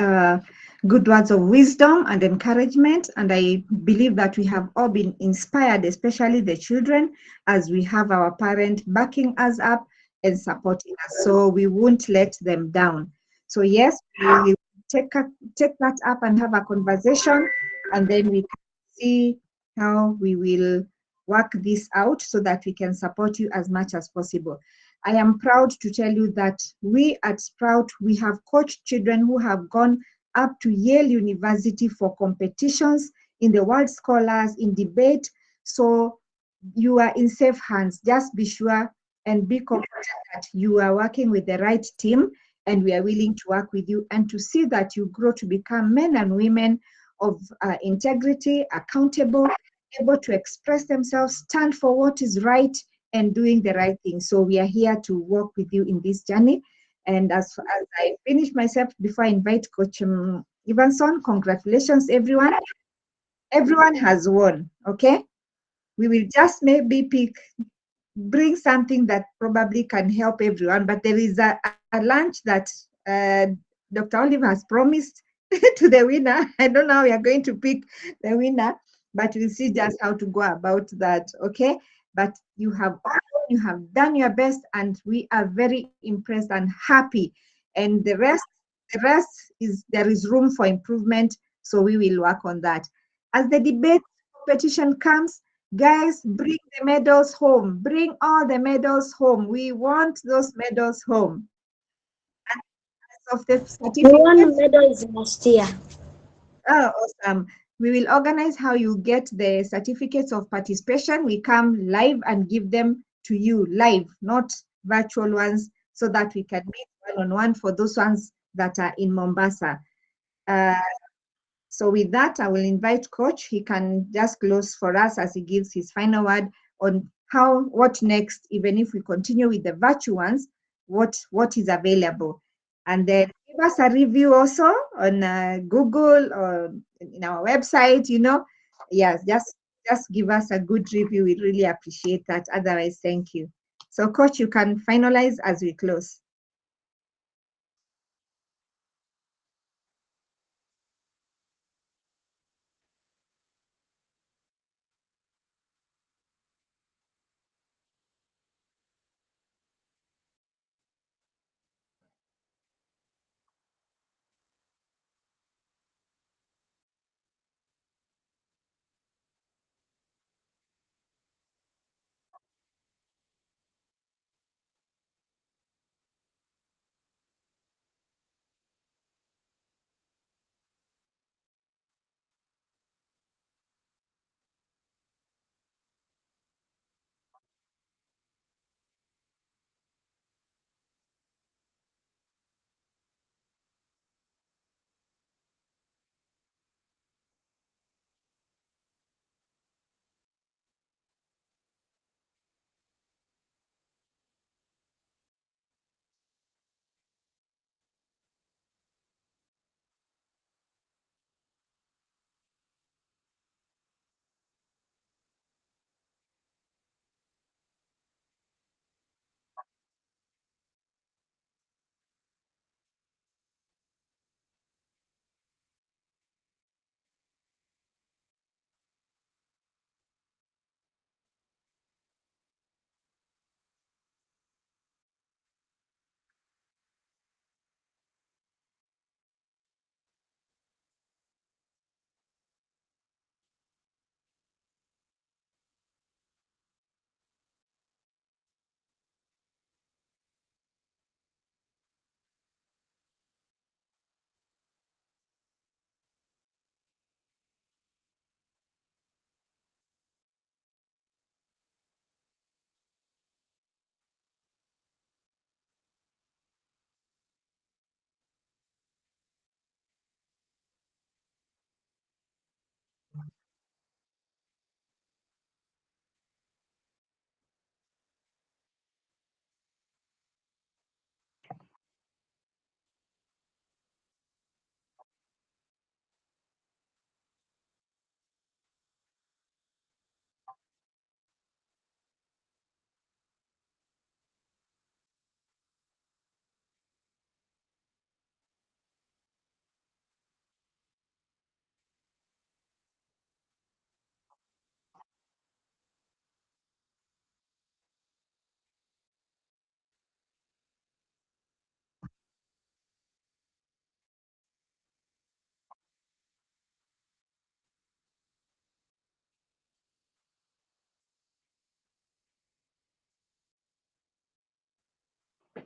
good words of wisdom and encouragement. And I believe that we have all been inspired, especially the children, as we have our parent backing us up and supporting us. So we won't let them down. So yes, we will take that up and have a conversation, and then we can see how we will work this out so that we can support you as much as possible. I am proud to tell you that we at Sprout, we have coached children who have gone up to Yale University for competitions in the World Scholars, in debate. So you are in safe hands. Just be sure and be confident that you are working with the right team, and we are willing to work with you and to see that you grow to become men and women of integrity, accountable, able to express themselves, stand for what is right, and doing the right thing. So we are here to work with you in this journey. And as I finish myself, before I invite Coach Evanson, congratulations, everyone. Everyone has won, okay? We will just maybe bring something that probably can help everyone, but there is a lunch that Dr. Olive has promised to the winner. I don't know how we are going to pick the winner, but we'll see just how to go about that. Okay. But you have done your best, and we are very impressed and happy. And the rest is there is room for improvement. So we will work on that. As the debate competition comes, guys, bring the medals home. Bring all the medals home. We want those medals home. Of the We won certificates. medals last year. Oh, awesome. We will organize how you get the certificates of participation. We come live and give them to you live, not virtual ones, so that we can meet one-on-one for those ones that are in Mombasa. Uh, so with that, I will invite Coach. He can just close for us as he gives his final word on what next, even if we continue with the virtual ones, what is available. And then give us a review also on Google or in our website, Yes, just give us a good review. We really appreciate that. Otherwise, thank you. So, Coach, you can finalize as we close.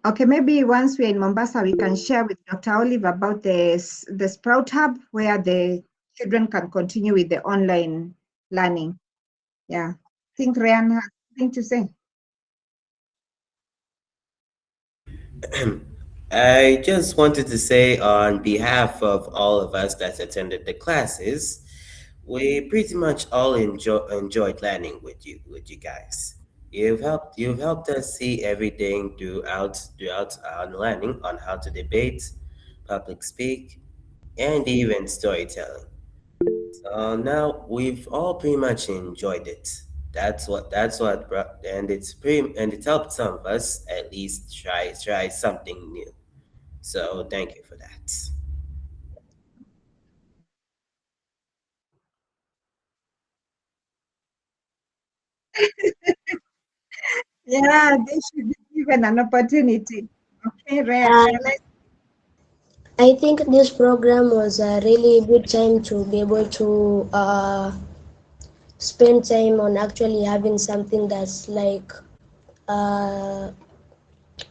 Okay, maybe once we're in Mombasa, we can share with Dr. Olive about the Sprout Hub where the children can continue with the online learning. Yeah. I think Ryan has something to say. I just wanted to say, on behalf of all of us that attended the classes, we pretty much all enjoyed learning with you guys. You've helped us see everything throughout our learning on how to debate, public speak, and even storytelling. So now we've all pretty much enjoyed it. That's what brought, and it helped some of us at least try something new. So thank you for that. Yeah, they should be given an opportunity. Okay, Rhea, Uh, shall I? I think this program was a really good time to be able to spend time on actually having something that's like uh,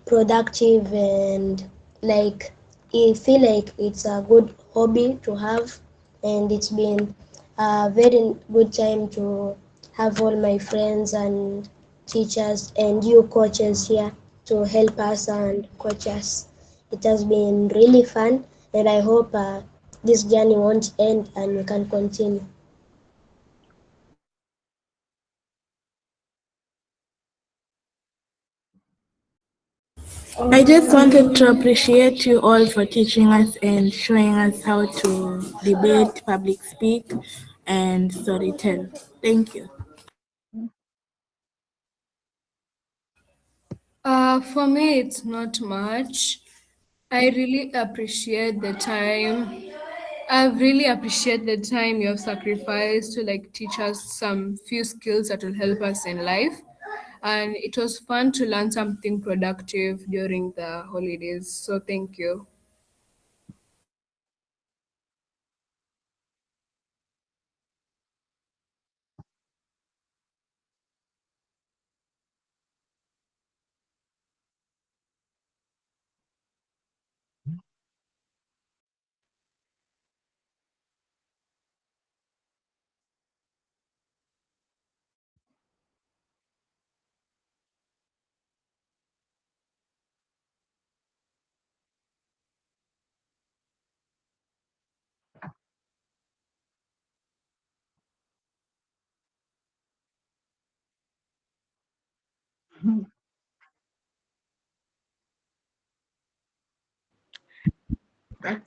productive and like I feel like it's a good hobby to have, and it's been a very good time to have all my friends and teachers and you coaches here to help us and coach us. It has been really fun, and I hope this journey won't end and we can continue. I just wanted to appreciate you all for teaching us and showing us how to debate, public speak, and storytell. Thank you. For me, it's not much. I really appreciate the time. I really appreciate the time you have sacrificed to like teach us some few skills that will help us in life. And it was fun to learn something productive during the holidays. So thank you.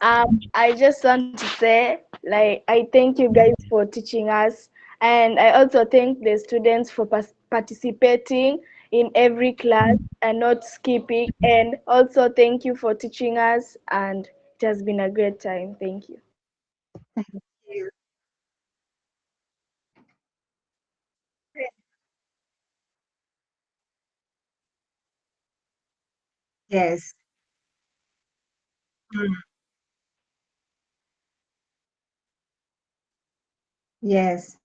I just want to say, like, I thank you guys for teaching us, and I also thank the students for participating in every class and not skipping. And also, thank you for teaching us, and it has been a great time. Thank you. Yes. Mm. Yes.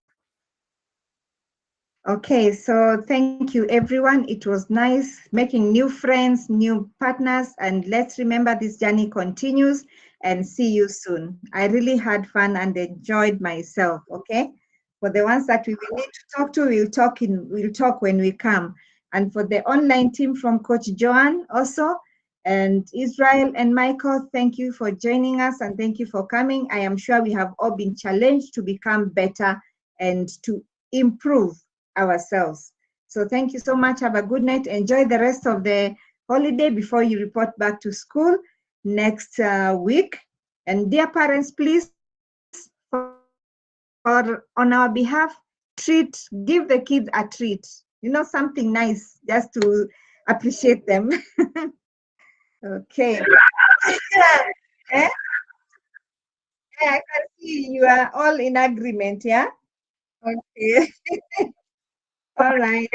Okay, so thank you everyone. It was nice making new friends, new partners, and let's remember this journey continues and see you soon. I really had fun and enjoyed myself, okay? For the ones that we will need to talk to, we'll talk when we come. And for the online team from Coach Joanne also, and Israel and Michael, thank you for joining us and thank you for coming. I am sure we have all been challenged to become better and to improve ourselves. So thank you so much. Have a good night. Enjoy the rest of the holiday before you report back to school next week. And dear parents, please, on our behalf, give the kids a treat. Something nice just to appreciate them. Okay. Eh? Yeah, I can see you are all in agreement, yeah? Okay. All right.